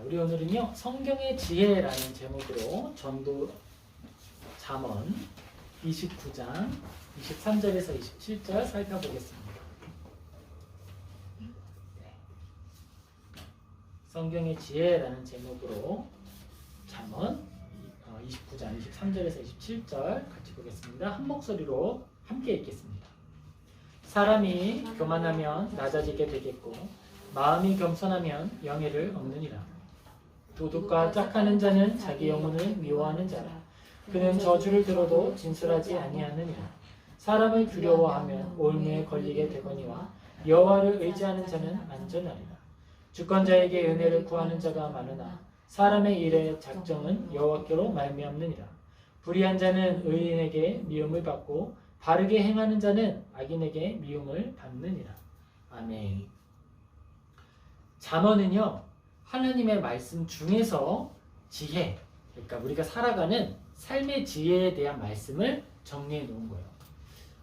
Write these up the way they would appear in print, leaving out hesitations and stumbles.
우리 오늘은요 성경의 지혜라는 제목으로 전도 잠언 29장 23절에서 27절 살펴보겠습니다. 성경의 지혜라는 제목으로 잠언 29장 23절에서 27절 같이 보겠습니다. 한 목소리로 함께 읽겠습니다. 사람이 교만하면 낮아지게 되겠고 마음이 겸손하면 영예를 얻느니라. 도둑과 짝하는 자는 자기 영혼을 미워하는 자라. 그는 저주를 들어도 진술하지 아니하느니라. 사람을 두려워하면 올무에 걸리게 되거니와 여호와를 의지하는 자는 안전하리라. 주권자에게 은혜를 구하는 자가 많으나 사람의 일의 작정은 여호와께로 말미암느니라. 불의한 자는 의인에게 미움을 받고 바르게 행하는 자는 악인에게 미움을 받느니라. 아멘. 잠언은요 하나님의 말씀 중에서 지혜, 그러니까 우리가 살아가는 삶의 지혜에 대한 말씀을 정리해 놓은 거예요.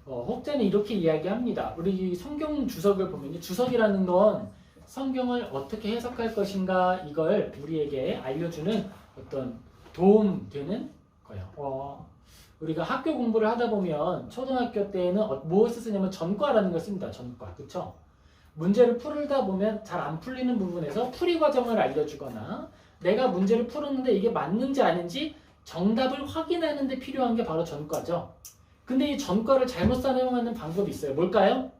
혹자는 이렇게 이야기합니다. 우리 성경 주석을 보면 주석이라는 건 성경을 어떻게 해석할 것인가 이걸 우리에게 알려주는 어떤 도움되는 거예요. 우리가 학교 공부를 하다 보면 초등학교 때는 무엇을 쓰냐면 전과라는 걸 씁니다. 전과, 그렇죠? 문제를 풀다 보면 잘 안 풀리는 부분에서 풀이 과정을 알려주거나 내가 문제를 풀었는데 이게 맞는지 아닌지 정답을 확인하는 데 필요한 게 바로 전과죠. 근데 이 전과를 잘못 사용하는 방법이 있어요. 뭘까요?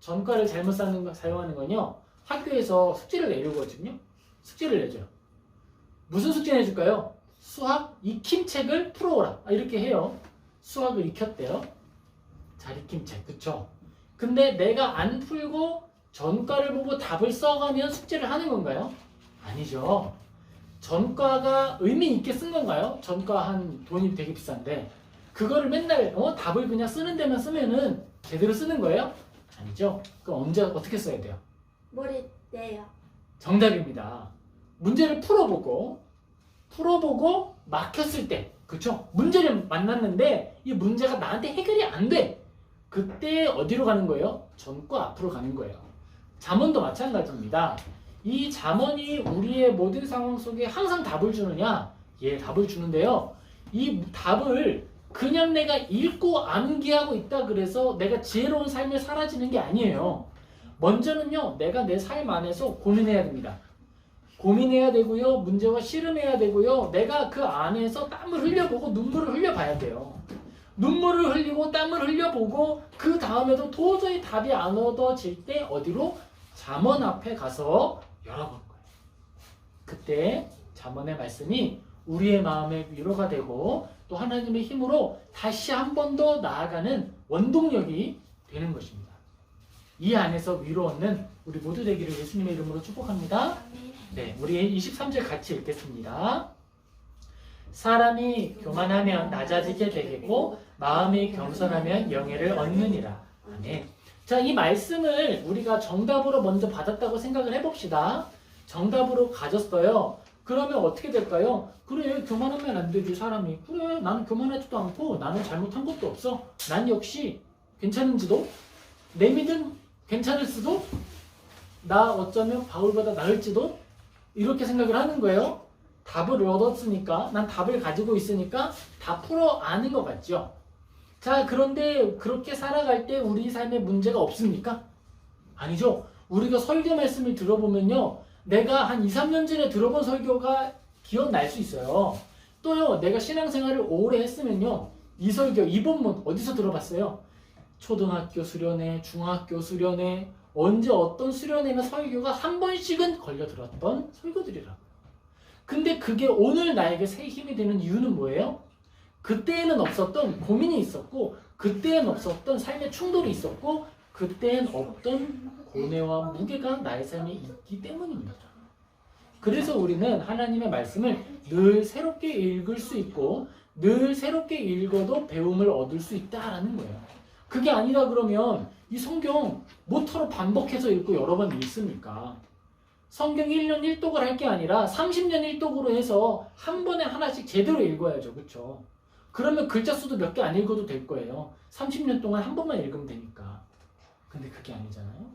전과를 잘못 사용하는 건요. 학교에서 숙제를 내려거든요. 숙제를 내줘요. 무슨 숙제 내줄까요? 수학 익힘책을 풀어오라. 이렇게 해요. 수학을 익혔대요. 잘 익힘책, 그쵸? 근데 내가 안 풀고 전과를 보고 답을 써가면 숙제를 하는 건가요? 아니죠. 전과가 의미 있게 쓴 건가요? 전과 한 돈이 되게 비싼데 그거를 맨날 답을 그냥 쓰는 데만 쓰면은 제대로 쓰는 거예요? 아니죠. 그럼 언제 어떻게 써야 돼요? 머리 떼요. 정답입니다. 문제를 풀어보고 막혔을 때, 그쵸? 문제를 만났는데 이 문제가 나한테 해결이 안 돼. 그때 어디로 가는 거예요? 전과 앞으로 가는 거예요. 잠언도 마찬가지입니다. 이 잠언이 우리의 모든 상황 속에 항상 답을 주느냐? 예, 답을 주는데요. 이 답을 그냥 내가 읽고 암기하고 있다 그래서 내가 지혜로운 삶을 살아지는 게 아니에요. 먼저는요, 내가 내 삶 안에서 고민해야 됩니다. 고민해야 되고요, 문제와 씨름해야 되고요, 내가 그 안에서 땀을 흘려보고 눈물을 흘려봐야 돼요. 눈물을 흘리고 땀을 흘려보고 그 다음에도 도저히 답이 안 얻어질 때 어디로? 잠언 앞에 가서 열어보는 거예요. 그때 잠언의 말씀이 우리의 마음의 위로가 되고 또 하나님의 힘으로 다시 한 번 더 나아가는 원동력이 되는 것입니다. 이 안에서 위로 얻는 우리 모두 되기를 예수님의 이름으로 축복합니다. 네, 우리 23절 같이 읽겠습니다. 사람이 교만하면 낮아지게 되겠고 마음이 겸손하면 영예를 얻느니라. 아멘. 자, 이 말씀을 우리가 정답으로 먼저 받았다고 생각을 해봅시다. 정답으로 가졌어요. 그러면 어떻게 될까요? 그래, 교만하면 안 되지, 사람이. 그래, 나는 교만하지도 않고 나는 잘못한 것도 없어. 난 역시 괜찮은지도, 내 믿음 괜찮을 수도, 나 어쩌면 바울보다 나을지도, 이렇게 생각을 하는 거예요. 답을 얻었으니까, 난 답을 가지고 있으니까 다 풀어 아는 것 같죠. 자, 그런데 그렇게 살아갈 때 우리 삶에 문제가 없습니까? 아니죠. 우리가 설교 말씀을 들어보면요, 내가 한 2, 3년 전에 들어본 설교가 기억날 수 있어요. 또요, 내가 신앙생활을 오래 했으면요, 이 설교, 이 본문 어디서 들어봤어요? 초등학교 수련회, 중학교 수련회, 언제 어떤 수련회나 설교가 한 번씩은 걸려 들었던 설교들이라고. 근데 그게 오늘 나에게 새 힘이 되는 이유는 뭐예요? 그때에는 없었던 고민이 있었고, 그때엔 없었던 삶의 충돌이 있었고, 그때엔 없던 고뇌와 무게가 나의 삶에 있기 때문입니다. 그래서 우리는 하나님의 말씀을 늘 새롭게 읽을 수 있고, 늘 새롭게 읽어도 배움을 얻을 수 있다라는 거예요. 그게 아니라 그러면 이 성경 뭐처럼 반복해서 읽고 여러 번 읽습니까? 성경 1년 1독을 할 게 아니라 30년 1독으로 해서 한 번에 하나씩 제대로 읽어야죠. 그렇죠? 그러면 글자 수도 몇 개 안 읽어도 될 거예요. 30년 동안 한 번만 읽으면 되니까. 근데 그게 아니잖아요.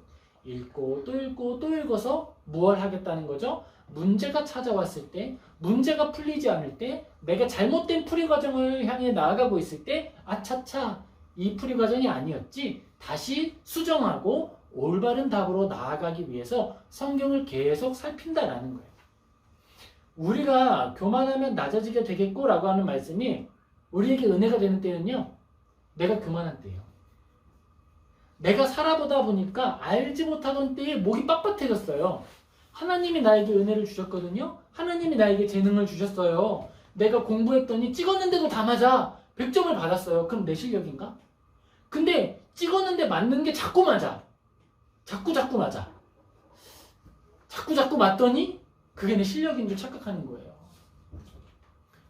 읽고 또 읽고 또 읽어서 무엇을 하겠다는 거죠? 문제가 찾아왔을 때, 문제가 풀리지 않을 때, 내가 잘못된 풀이 과정을 향해 나아가고 있을 때 아차차 이 풀이 과정이 아니었지, 다시 수정하고 올바른 답으로 나아가기 위해서 성경을 계속 살핀다라는 거예요. 우리가 교만하면 낮아지게 되겠고 라고 하는 말씀이 우리에게 은혜가 되는 때는요, 내가 교만한 때예요. 내가 살아보다 보니까 알지 못하던 때에 목이 빳빳해졌어요. 하나님이 나에게 은혜를 주셨거든요. 하나님이 나에게 재능을 주셨어요. 내가 공부했더니 찍었는데도 다 맞아. 100점을 받았어요. 그럼 내 실력인가? 근데 찍었는데 맞는 게 자꾸 맞아. 자꾸 맞아. 자꾸 맞더니 그게 내 실력인 줄 착각하는 거예요.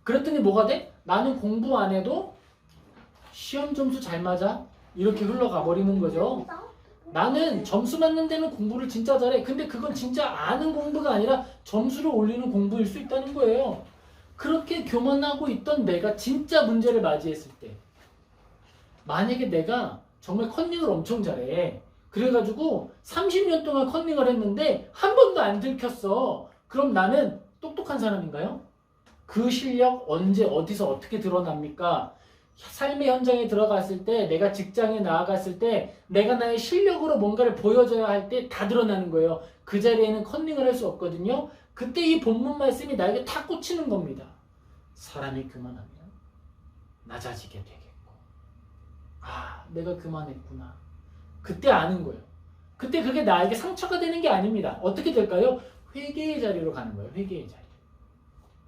그랬더니 뭐가 돼? 나는 공부 안 해도 시험 점수 잘 맞아. 이렇게 흘러가 버리는 거죠. 나는 점수 맞는 데는 공부를 진짜 잘해. 근데 그건 진짜 아는 공부가 아니라 점수를 올리는 공부일 수 있다는 거예요. 그렇게 교만하고 있던 내가 진짜 문제를 맞이했을 때, 만약에 내가 정말 컨닝을 엄청 잘해. 그래가지고 30년 동안 컨닝을 했는데 한 번도 안 들켰어. 그럼 나는 똑똑한 사람인가요? 그 실력 언제 어디서 어떻게 드러납니까? 삶의 현장에 들어갔을 때, 내가 직장에 나아갔을 때, 내가 나의 실력으로 뭔가를 보여줘야 할 때 다 드러나는 거예요. 그 자리에는 컨닝을 할 수 없거든요. 그때 이 본문 말씀이 나에게 탁 꽂히는 겁니다. 사람이 교만하면 낮아지게 되겠고, 아, 내가 교만했구나. 그때 아는 거예요. 그때 그게 나에게 상처가 되는 게 아닙니다. 어떻게 될까요? 회개의 자리로 가는 거예요. 회개의 자리.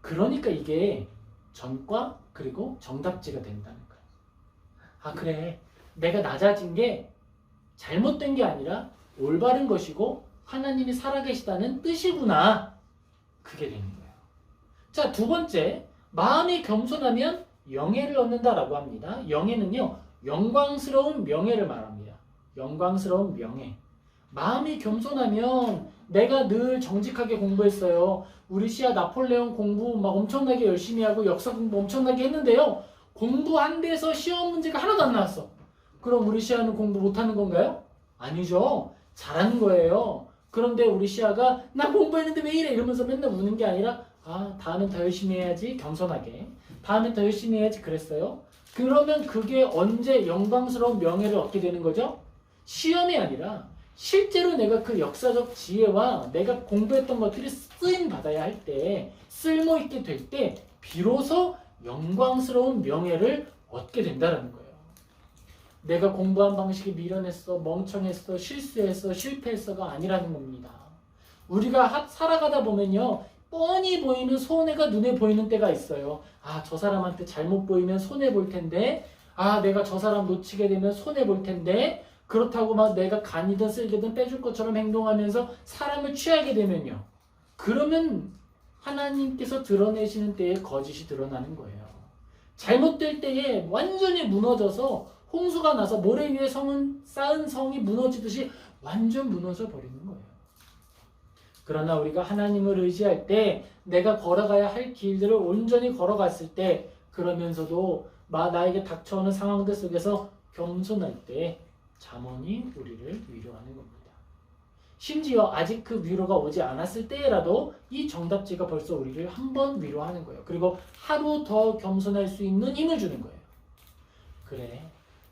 그러니까 이게 전과 그리고 정답지가 된다는 거예요. 아, 그래. 내가 낮아진 게 잘못된 게 아니라 올바른 것이고 하나님이 살아계시다는 뜻이구나. 그게 되는 거예요. 자, 두 번째, 마음이 겸손하면 영예를 얻는다라고 합니다. 영예는요, 영광스러운 명예를 말합니다. 영광스러운 명예. 마음이 겸손하면 내가 늘 정직하게 공부했어요. 우리 시아 나폴레옹 공부 막 엄청나게 열심히 하고 역사 공부 엄청나게 했는데요. 공부 한 데서 시험 문제가 하나도 안 나왔어. 그럼 우리 시아는 공부 못하는 건가요? 아니죠. 잘하는 거예요. 그런데 우리 시아가 나 공부했는데 왜 이래? 이러면서 맨날 우는 게 아니라 아, 다음엔 더 열심히 해야지. 겸손하게. 다음엔 더 열심히 해야지. 그랬어요. 그러면 그게 언제 영광스러운 명예를 얻게 되는 거죠? 시험이 아니라 실제로 내가 그 역사적 지혜와 내가 공부했던 것들이 쓰임 받아야 할 때, 쓸모있게 될 때 비로소 영광스러운 명예를 얻게 된다는 거예요. 내가 공부한 방식이 미련했어, 멍청했어, 실수했어, 실패했어가 아니라는 겁니다. 우리가 살아가다 보면요, 뻔히 보이는 손해가 눈에 보이는 때가 있어요. 아, 저 사람한테 잘못 보이면 손해 볼 텐데, 아, 내가 저 사람 놓치게 되면 손해 볼 텐데, 그렇다고 막 내가 간이든 쓸개든 빼줄 것처럼 행동하면서 사람을 취하게 되면요, 그러면 하나님께서 드러내시는 때에 거짓이 드러나는 거예요. 잘못될 때에 완전히 무너져서 홍수가 나서 모래 위에 쌓은 성이 무너지듯이 완전 무너져 버리는 거예요. 그러나 우리가 하나님을 의지할 때, 내가 걸어가야 할 길들을 온전히 걸어갔을 때, 그러면서도 나에게 닥쳐오는 상황들 속에서 겸손할 때 잠언이 우리를 위로하는 겁니다. 심지어 아직 그 위로가 오지 않았을 때라도 이 정답지가 벌써 우리를 한 번 위로하는 거예요. 그리고 하루 더 겸손할 수 있는 힘을 주는 거예요. 그래,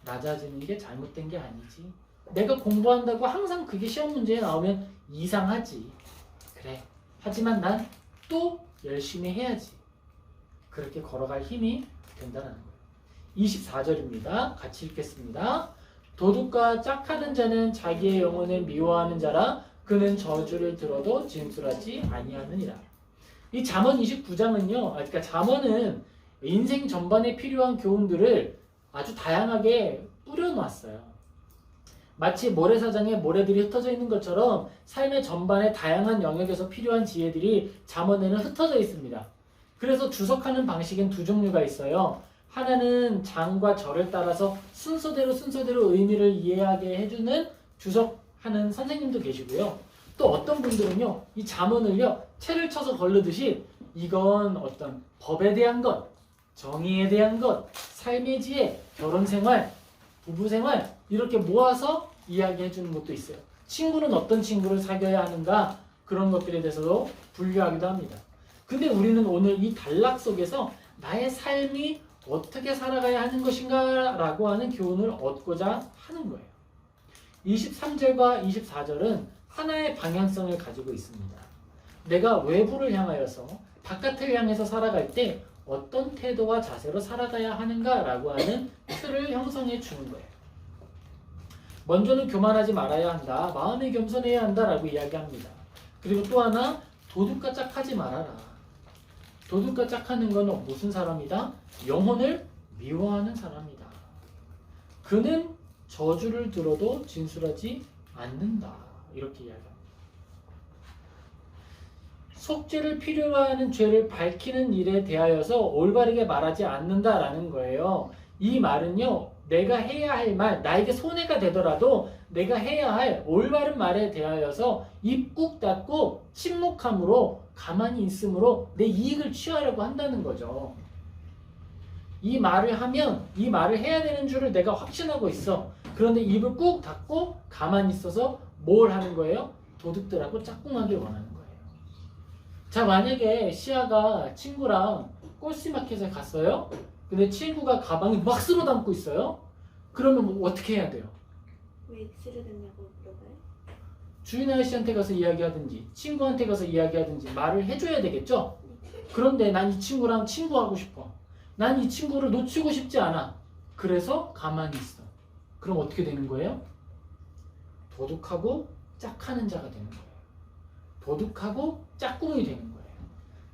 낮아지는 게 잘못된 게 아니지. 내가 공부한다고 항상 그게 시험 문제에 나오면 이상하지. 그래, 하지만 난 또 열심히 해야지. 그렇게 걸어갈 힘이 된다는 거예요. 24절입니다. 같이 읽겠습니다. 도둑과 짝하는 자는 자기의 영혼을 미워하는 자라. 그는 저주를 들어도 진술하지 아니하느니라. 이 잠언 29장은요, 그러니까 잠언은 인생 전반에 필요한 교훈들을 아주 다양하게 뿌려놨어요. 마치 모래사장에 모래들이 흩어져 있는 것처럼 삶의 전반에 다양한 영역에서 필요한 지혜들이 잠언에는 흩어져 있습니다. 그래서 주석하는 방식엔 두 종류가 있어요. 하나는 장과 절을 따라서 순서대로 의미를 이해하게 해주는 주석하는 선생님도 계시고요. 또 어떤 분들은요, 이 잠언을요, 채를 쳐서 걸르듯이 이건 어떤 법에 대한 것, 정의에 대한 것, 삶의 지혜, 결혼생활, 부부생활 이렇게 모아서 이야기해 주는 것도 있어요. 친구는 어떤 친구를 사귀어야 하는가 그런 것들에 대해서도 분류하기도 합니다. 근데 우리는 오늘 이 단락 속에서 나의 삶이 어떻게 살아가야 하는 것인가 라고 하는 교훈을 얻고자 하는 거예요. 23절과 24절은 하나의 방향성을 가지고 있습니다. 내가 외부를 향하여서 바깥을 향해서 살아갈 때 어떤 태도와 자세로 살아가야 하는가 라고 하는 틀을 형성해 주는 거예요. 먼저는 교만하지 말아야 한다. 마음에 겸손해야 한다 라고 이야기합니다. 그리고 또 하나 도둑과 짝하지 말아라. 도둑과 짝하는 건 무슨 사람이다? 영혼을 미워하는 사람이다. 그는 저주를 들어도 진술하지 않는다. 이렇게 이야기합니다. 속죄를 필요로 하는 죄를 밝히는 일에 대하여서 올바르게 말하지 않는다라는 거예요. 이 말은요, 내가 해야 할 말, 나에게 손해가 되더라도 내가 해야 할 올바른 말에 대하여서 입 꾹 닫고 침묵함으로 가만히 있음으로 내 이익을 취하려고 한다는 거죠. 이 말을 하면 이 말을 해야 되는 줄을 내가 확신하고 있어. 그런데 입을 꾹 닫고 가만히 있어서 뭘 하는 거예요? 도둑들하고 짝꿍하길 원하는 거예요. 자, 만약에 시아가 친구랑 꽃시마켓에 갔어요. 근데 친구가 가방에 막 쓸어 담고 있어요. 그러면 뭐 어떻게 해야 돼요? 왜 쓸어댔냐고 물어봐요? 주인 아저씨한테 가서 이야기하든지 친구한테 가서 이야기하든지 말을 해줘야 되겠죠? 그런데 난 이 친구랑 친구하고 싶어. 난 이 친구를 놓치고 싶지 않아. 그래서 가만히 있어. 그럼 어떻게 되는 거예요? 도둑하고 짝하는 자가 되는 거예요. 도둑하고 짝꿍이 되는 거예요.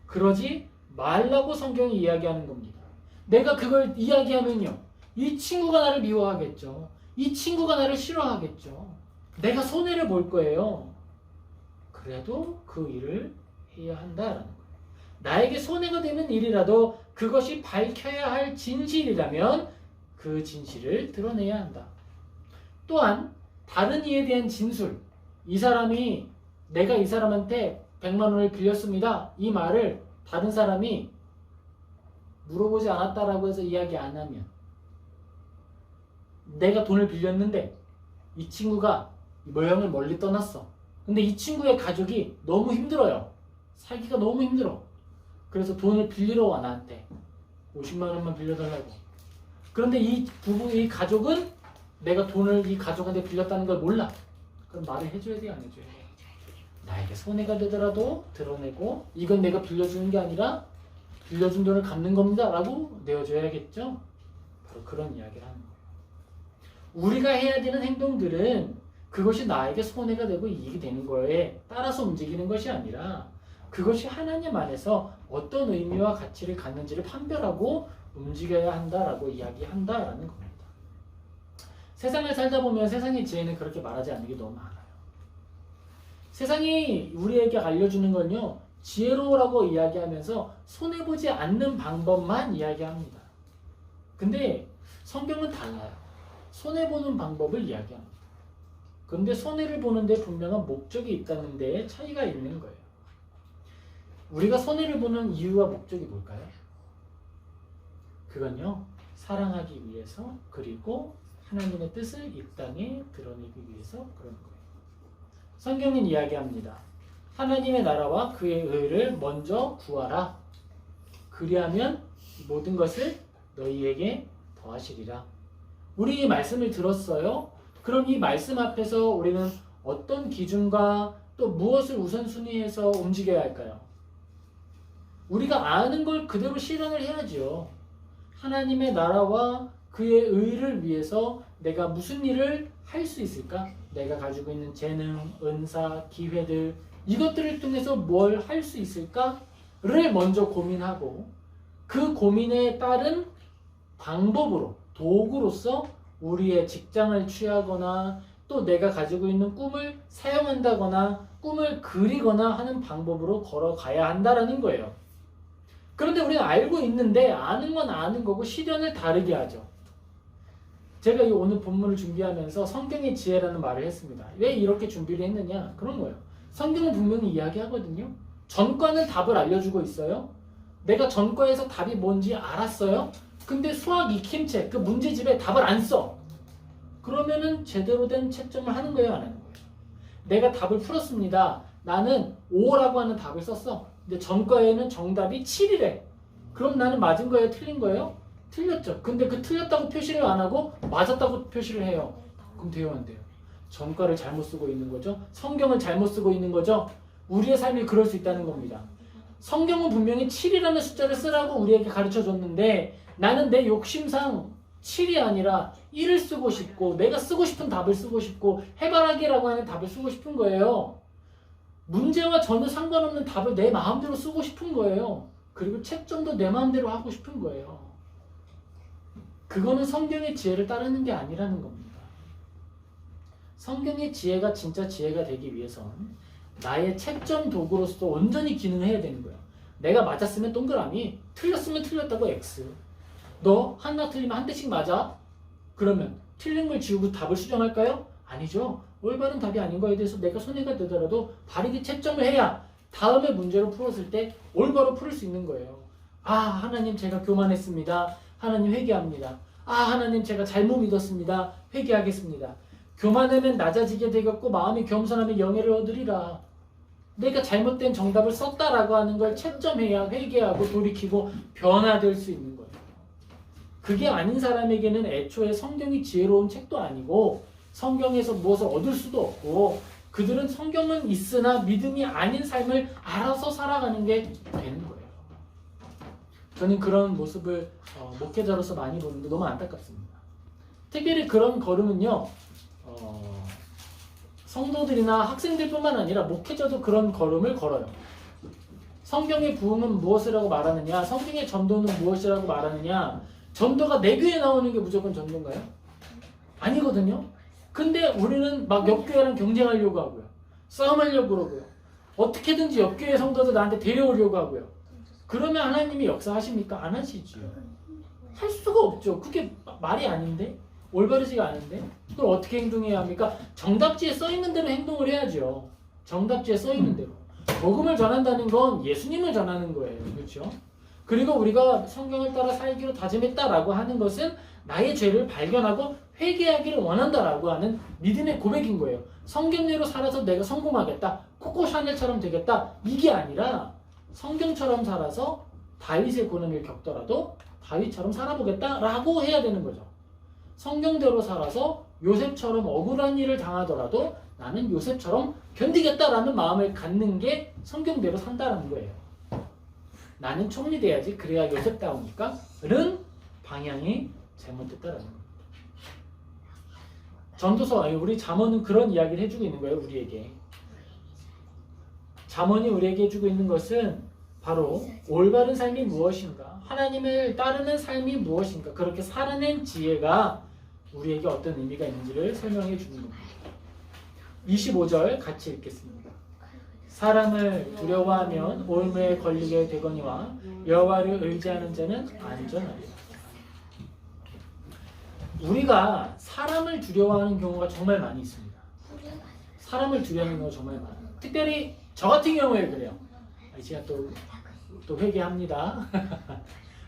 그러지 말라고 성경이 이야기하는 겁니다. 내가 그걸 이야기하면요, 이 친구가 나를 미워하겠죠. 이 친구가 나를 싫어하겠죠. 내가 손해를 볼 거예요. 그래도 그 일을 해야 한다라는 거예요. 나에게 손해가 되는 일이라도 그것이 밝혀야 할 진실이라면 그 진실을 드러내야 한다. 또한 다른 이에 대한 진술, 이 사람이 내가 이 사람한테 100만 원을 빌렸습니다. 이 말을 다른 사람이 물어보지 않았다라고 해서 이야기 안 하면, 내가 돈을 빌렸는데 이 친구가 모양을 멀리 떠났어. 근데 이 친구의 가족이 너무 힘들어요. 살기가 너무 힘들어. 그래서 돈을 빌리러 와, 나한테 50만 원만 빌려달라고. 그런데 이 가족은 내가 돈을 이 가족한테 빌렸다는 걸 몰라. 그럼 말을 해줘야 돼, 안 해줘야 돼? 나에게 손해가 되더라도 드러내고, 이건 내가 빌려주는 게 아니라 빌려준 돈을 갚는 겁니다 라고 내어줘야겠죠. 바로 그런 이야기를 하는 거예요. 우리가 해야 되는 행동들은 그것이 나에게 손해가 되고 이익이 되는 거에 따라서 움직이는 것이 아니라 그것이 하나님 안에서 어떤 의미와 가치를 갖는지를 판별하고 움직여야 한다라고 이야기한다라는 겁니다. 세상을 살다 보면 세상의 지혜는 그렇게 말하지 않는 게 너무 많아요. 세상이 우리에게 알려주는 건요, 지혜로우라고 이야기하면서 손해보지 않는 방법만 이야기합니다. 근데 성경은 달라요. 손해보는 방법을 이야기합니다. 그런데 손해를 보는데 분명한 목적이 있다는 데에 차이가 있는 거예요. 우리가 손해를 보는 이유와 목적이 뭘까요? 그건요, 사랑하기 위해서, 그리고 하나님의 뜻을 이 땅에 드러내기 위해서 그런 거예요. 성경은 이야기합니다. 하나님의 나라와 그의 의를 먼저 구하라. 그리하면 모든 것을 너희에게 더하시리라. 우리 이 말씀을 들었어요. 그럼 이 말씀 앞에서 우리는 어떤 기준과 또 무엇을 우선순위해서 움직여야 할까요? 우리가 아는 걸 그대로 실현을 해야죠. 하나님의 나라와 그의 의를 위해서 내가 무슨 일을 할 수 있을까? 내가 가지고 있는 재능, 은사, 기회들, 이것들을 통해서 뭘 할 수 있을까를 먼저 고민하고, 그 고민에 따른 방법으로, 도구로서 우리의 직장을 취하거나 또 내가 가지고 있는 꿈을 사용한다거나 꿈을 그리거나 하는 방법으로 걸어가야 한다라는 거예요. 그런데 우리는 알고 있는데 아는 건 아는 거고 실현을 다르게 하죠. 제가 이 오늘 본문을 준비하면서 성경의 지혜라는 말을 했습니다. 왜 이렇게 준비를 했느냐? 그런 거예요. 성경은 분명히 이야기하거든요. 전과는 답을 알려주고 있어요. 내가 전과에서 답이 뭔지 알았어요. 근데 수학 익힘책, 그 문제집에 답을 안 써. 그러면은 제대로 된 채점을 하는 거예요, 안 하는 거예요? 내가 답을 풀었습니다. 나는 5라고 하는 답을 썼어. 근데 전과에는 정답이 7이래. 그럼 나는 맞은 거예요? 틀린 거예요? 틀렸죠. 근데 그 틀렸다고 표시를 안 하고 맞았다고 표시를 해요. 그럼 돼요, 안 돼요? 전과를 잘못 쓰고 있는 거죠. 성경을 잘못 쓰고 있는 거죠. 우리의 삶이 그럴 수 있다는 겁니다. 성경은 분명히 7이라는 숫자를 쓰라고 우리에게 가르쳐 줬는데 나는 내 욕심상 7이 아니라 1을 쓰고 싶고 내가 쓰고 싶은 답을 쓰고 싶고 해바라기라고 하는 답을 쓰고 싶은 거예요. 문제와 전혀 상관없는 답을 내 마음대로 쓰고 싶은 거예요. 그리고 채점도 내 마음대로 하고 싶은 거예요. 그거는 성경의 지혜를 따르는 게 아니라는 겁니다. 성경의 지혜가 진짜 지혜가 되기 위해서는 나의 채점 도구로서 온전히 기능해야 되는 거야. 내가 맞았으면 동그라미, 틀렸으면 틀렸다고 X. 너 하나 틀리면 한 대씩 맞아? 그러면 틀린 걸 지우고 답을 수정할까요? 아니죠. 올바른 답이 아닌 거에 대해서 내가 손해가 되더라도 바르게 채점을 해야 다음에 문제를 풀었을 때 올바로 풀을 수 있는 거예요. 아, 하나님 제가 교만했습니다. 하나님 회개합니다. 아, 하나님 제가 잘못 믿었습니다. 회개하겠습니다. 교만하면 낮아지게 되겠고 마음이 겸손하면 영예를 얻으리라. 내가 잘못된 정답을 썼다라고 하는 걸 채점해야 회개하고 돌이키고 변화될 수 있는 거예요. 그게 아닌 사람에게는 애초에 성경이 지혜로운 책도 아니고 성경에서 무엇을 얻을 수도 없고 그들은 성경은 있으나 믿음이 아닌 삶을 알아서 살아가는 게 되는 거예요. 저는 그런 모습을 목회자로서 많이 보는데 너무 안타깝습니다. 특별히 그런 걸음은요. 성도들이나 학생들뿐만 아니라 목회자도 그런 걸음을 걸어요. 성경의 부흥은 무엇이라고 말하느냐? 성경의 전도는 무엇이라고 말하느냐? 전도가 내 교회에 나오는 게 무조건 전도인가요? 아니거든요. 근데 우리는 막 옆교회랑 경쟁하려고 하고요. 싸움하려고 그러고요. 어떻게든지 옆교회 성도들 나한테 데려오려고 하고요. 그러면 하나님이 역사하십니까? 안 하시지요. 할 수가 없죠. 그게 말이 아닌데? 올바르지가 않은데? 그럼 어떻게 행동해야 합니까? 정답지에 써있는 대로 행동을 해야죠. 정답지에 써있는 대로. 복음을 전한다는 건 예수님을 전하는 거예요. 그렇죠? 그리고 우리가 성경을 따라 살기로 다짐했다라고 하는 것은 나의 죄를 발견하고 회개하기를 원한다라고 하는 믿음의 고백인 거예요. 성경대로 살아서 내가 성공하겠다. 코코 샤넬처럼 되겠다. 이게 아니라 성경처럼 살아서 다윗의 고난을 겪더라도 다윗처럼 살아보겠다라고 해야 되는 거죠. 성경대로 살아서 요셉처럼 억울한 일을 당하더라도 나는 요셉처럼 견디겠다라는 마음을 갖는 게 성경대로 산다는 거예요. 나는 총리 돼야지 그래야 요셉다우니까 는 방향이 잘못됐다라는 겁니다. 전도서 우리 잠언은 그런 이야기를 해주고 있는 거예요. 우리에게 잠언이 우리에게 해주고 있는 것은 바로 올바른 삶이 무엇인가, 하나님을 따르는 삶이 무엇인가, 그렇게 살아낸 지혜가 우리에게 어떤 의미가 있는지를 설명해 주는 겁니다. 25절 같이 읽겠습니다. 사람을 두려워하면 올무에 걸리게 되거니와 여호와를 의지하는 자는 안전하리라. 우리가 사람을 두려워하는 경우가 정말 많이 있습니다. 사람을 두려워하는 경우가 정말 많아요. 특별히 저 같은 경우에 그래요. 제가 또 회개합니다.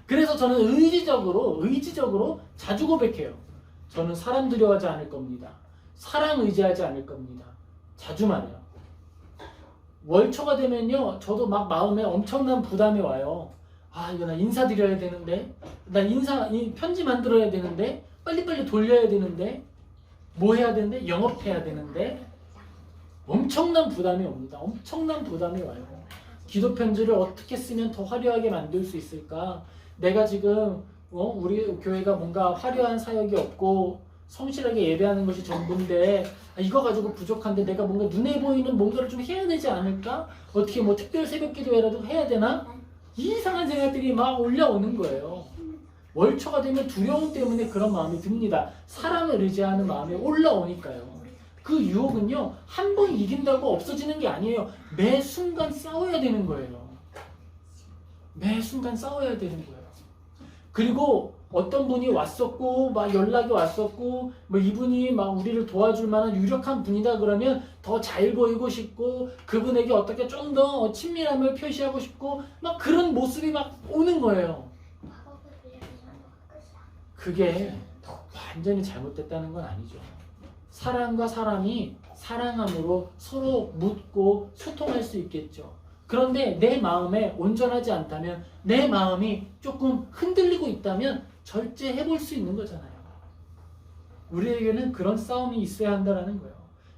그래서 저는 의지적으로 자주 고백해요. 저는 사람 두려워하지 않을 겁니다. 사람 의지하지 않을 겁니다. 자주 말해요. 월초가 되면요, 저도 막 마음에 엄청난 부담이 와요. 아, 이거 나 인사드려야 되는데, 나 편지 만들어야 되는데, 빨리빨리 돌려야 되는데, 뭐 해야 되는데, 영업해야 되는데, 엄청난 부담이 옵니다. 엄청난 부담이 와요. 기도 편지를 어떻게 쓰면 더 화려하게 만들 수 있을까? 내가 지금 우리 교회가 뭔가 화려한 사역이 없고 성실하게 예배하는 것이 전부인데 이거 가지고 부족한데 내가 뭔가 눈에 보이는 뭔가를 좀 해야 되지 않을까? 어떻게 뭐 특별 새벽 기도회라도 해야 되나? 이상한 생각들이 막 올라오는 거예요. 월초가 되면 두려움 때문에 그런 마음이 듭니다. 사람을 의지하는 마음이 올라오니까요. 그 유혹은요, 한 번 이긴다고 없어지는 게 아니에요. 매 순간 싸워야 되는 거예요. 매 순간 싸워야 되는 거예요. 그리고 어떤 분이 왔었고 막 연락이 왔었고 뭐 이분이 막 우리를 도와줄 만한 유력한 분이다 그러면 더 잘 보이고 싶고 그분에게 어떻게 좀 더 친밀함을 표시하고 싶고 막 그런 모습이 막 오는 거예요. 그게 완전히 잘못됐다는 건 아니죠. 사람과 사람이 사랑함으로 서로 묻고 소통할 수 있겠죠. 그런데 내 마음에 온전하지 않다면, 내 마음이 조금 흔들리고 있다면 절제해 볼 수 있는 거잖아요. 우리에게는 그런 싸움이 있어야 한다는 거예요.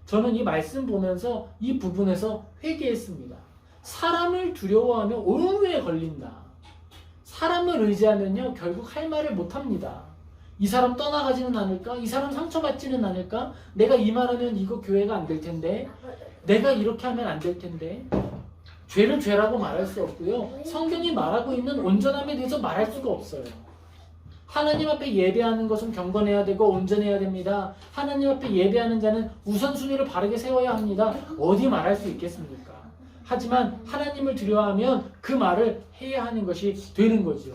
저는 이 말씀 보면서 이 부분에서 회개했습니다. 사람을 두려워하면 오류에 걸린다. 사람을 의지하면요 결국 할 말을 못합니다. 이 사람 떠나가지는 않을까? 이 사람 상처받지는 않을까? 내가 이 말하면 이거 교회가 안 될 텐데, 내가 이렇게 하면 안 될 텐데. 죄를 죄라고 말할 수 없고요, 성경이 말하고 있는 온전함에 대해서 말할 수가 없어요. 하나님 앞에 예배하는 것은 경건해야 되고 온전해야 됩니다. 하나님 앞에 예배하는 자는 우선순위를 바르게 세워야 합니다. 어디 말할 수 있겠습니까? 하지만 하나님을 두려워하면 그 말을 해야 하는 것이 되는 거죠.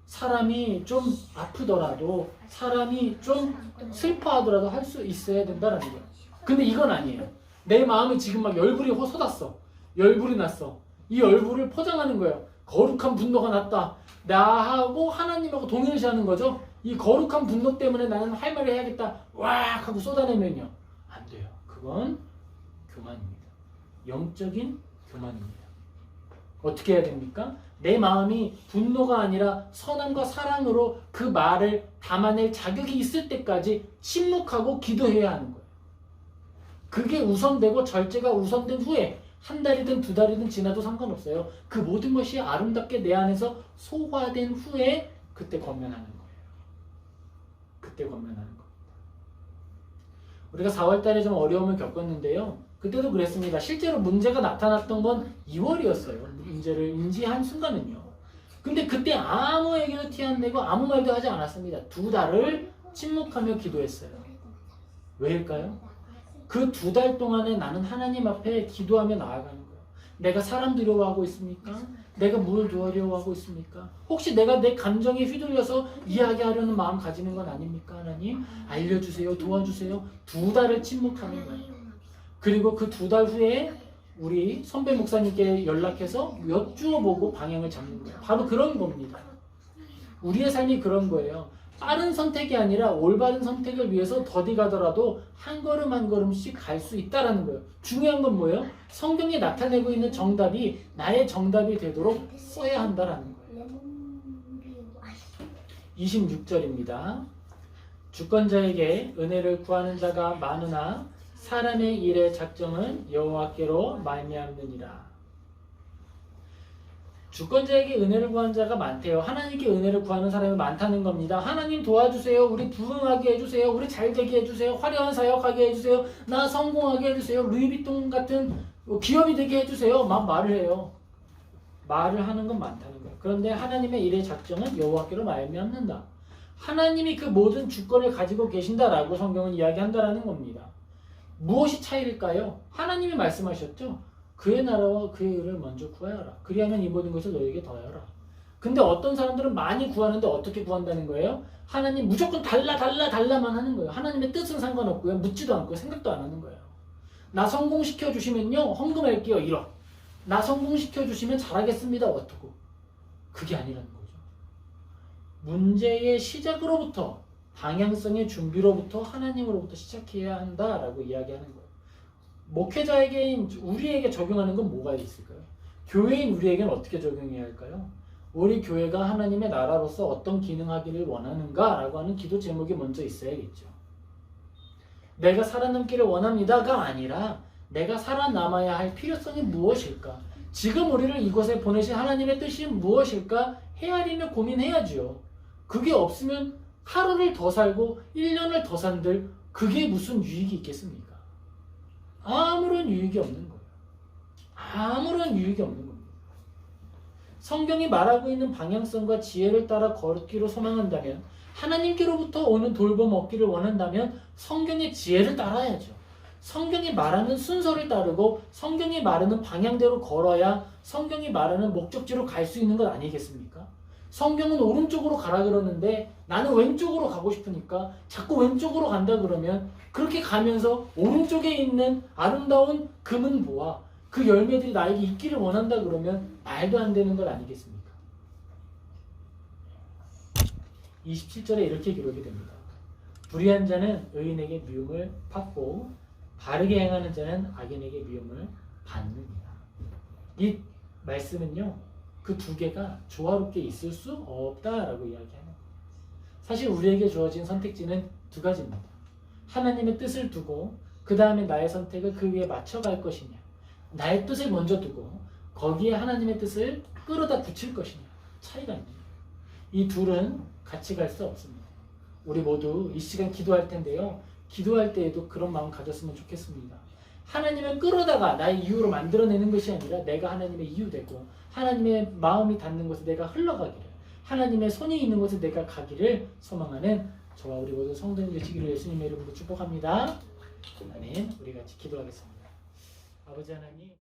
사람이 좀 아프더라도, 사람이 좀 슬퍼하더라도 할 수 있어야 된다는 거예요. 근데 이건 아니에요. 내 마음이 지금 막 열불이 솟았어. 열불이 났어. 이 열불을 포장하는 거예요. 거룩한 분노가 났다. 나하고 하나님하고 동일시하는 거죠. 이 거룩한 분노 때문에 나는 할 말을 해야겠다. 왁 하고 쏟아내면요, 안 돼요. 그건 교만입니다. 영적인 교만입니다. 어떻게 해야 됩니까? 내 마음이 분노가 아니라 선함과 사랑으로 그 말을 담아낼 자격이 있을 때까지 침묵하고 기도해야 하는 거예요. 그게 우선되고 절제가 우선된 후에 한 달이든 두 달이든 지나도 상관없어요. 그 모든 것이 아름답게 내 안에서 소화된 후에 그때 권면하는 거예요. 그때 권면하는 겁니다. 우리가 4월 달에 좀 어려움을 겪었는데요. 그때도 그랬습니다. 실제로 문제가 나타났던 건 2월이었어요. 문제를 인지한 순간은요. 근데 그때 아무에게도 티 안 내고 아무 말도 하지 않았습니다. 2달을 침묵하며 기도했어요. 왜일까요? 그 2달 동안에 나는 하나님 앞에 기도하며 나아가는 거예요. 내가 사람 두려워하고 있습니까? 내가 뭘 두려워하고 있습니까? 혹시 내가 내 감정에 휘둘려서 이야기하려는 마음 가지는 건 아닙니까? 하나님 알려주세요. 도와주세요. 2달을 침묵하는 거예요. 그리고 그 2달 후에 우리 선배 목사님께 연락해서 여쭈어보고 방향을 잡는 거예요. 바로 그런 겁니다. 우리의 삶이 그런 거예요. 빠른 선택이 아니라 올바른 선택을 위해서 더디 가더라도 한 걸음 한 걸음씩 갈 수 있다는 거예요. 중요한 건 뭐예요? 성경에 나타내고 있는 정답이 나의 정답이 되도록 써야 한다는 거예요. 26절입니다. 주권자에게 은혜를 구하는 자가 많으나 사람의 일의 작정은 여호와께로 말미암느니라. 주권자에게 은혜를 구하는 자가 많대요. 하나님께 은혜를 구하는 사람이 많다는 겁니다. 하나님 도와주세요. 우리 부흥하게 해주세요. 우리 잘되게 해주세요. 화려한 사역하게 해주세요. 나 성공하게 해주세요. 루이비통 같은 기업이 되게 해주세요. 막 말을 해요. 말을 하는 건 많다는 거예요. 그런데 하나님의 일의 작정은 여호와께로 말미암는다. 하나님이 그 모든 주권을 가지고 계신다라고 성경은 이야기한다라는 겁니다. 무엇이 차이일까요? 하나님이 말씀하셨죠. 그의 나라와 그의 의를 먼저 구하여라. 그리하면 이 모든 것을 너에게 더하여라. 근데 어떤 사람들은 많이 구하는데 어떻게 구한다는 거예요? 하나님 무조건 달라만 하는 거예요. 하나님의 뜻은 상관없고요. 묻지도 않고요. 생각도 안 하는 거예요. 나 성공시켜 주시면요, 헌금할게요. 1억. 나 성공시켜 주시면 잘하겠습니다. 어떻고. 그게 아니라는 거죠. 문제의 시작으로부터, 방향성의 준비로부터 하나님으로부터 시작해야 한다라고 이야기하는 거예요. 목회자에게, 우리에게 적용하는 건 뭐가 있을까요? 교회인 우리에게는 어떻게 적용해야 할까요? 우리 교회가 하나님의 나라로서 어떤 기능하기를 원하는가라고 하는 기도 제목이 먼저 있어야겠죠. 내가 살아남기를 원합니다가 아니라 내가 살아남아야 할 필요성이 무엇일까? 지금 우리를 이곳에 보내신 하나님의 뜻이 무엇일까? 헤아리며 고민해야죠. 그게 없으면 하루를 더 살고 1년을 더 산들 그게 무슨 유익이 있겠습니까? 아무런 유익이 없는 거예요. 아무런 유익이 없는 겁니다. 성경이 말하고 있는 방향성과 지혜를 따라 걷기로 소망한다면, 하나님께로부터 오는 돌봄 얻기를 원한다면 성경의 지혜를 따라야죠. 성경이 말하는 순서를 따르고 성경이 말하는 방향대로 걸어야 성경이 말하는 목적지로 갈 수 있는 것 아니겠습니까? 성경은 오른쪽으로 가라 그러는데 나는 왼쪽으로 가고 싶으니까 자꾸 왼쪽으로 간다 그러면 그렇게 가면서 오른쪽에 있는 아름다운 금은 보아 그 열매들이 나에게 있기를 원한다 그러면 말도 안 되는 것 아니겠습니까? 27절에 이렇게 기록이 됩니다. 불의한 자는 의인에게 미움을 받고 바르게 행하는 자는 악인에게 미움을 받느니라. 이 말씀은요, 그 두 개가 조화롭게 있을 수 없다라고 이야기하는 거예요. 사실 우리에게 주어진 선택지는 두 가지입니다. 하나님의 뜻을 두고 그 다음에 나의 선택을 그 위에 맞춰갈 것이냐, 나의 뜻을 먼저 두고 거기에 하나님의 뜻을 끌어다 붙일 것이냐, 차이가 있는 거예요. 이 둘은 같이 갈 수 없습니다. 우리 모두 이 시간 기도할 텐데요, 기도할 때에도 그런 마음 가졌으면 좋겠습니다. 하나님을 끌어다가 나의 이유로 만들어내는 것이 아니라 내가 하나님의 이유 되고 하나님의 마음이 닿는 곳에 내가 흘러가기를, 하나님의 손이 있는 곳에 내가 가기를 소망하는 저와 우리 모든 성도님 되시기를 예수님의 이름으로 축복합니다. 하나님, 우리 같이 기도하겠습니다. 아버지 하나님,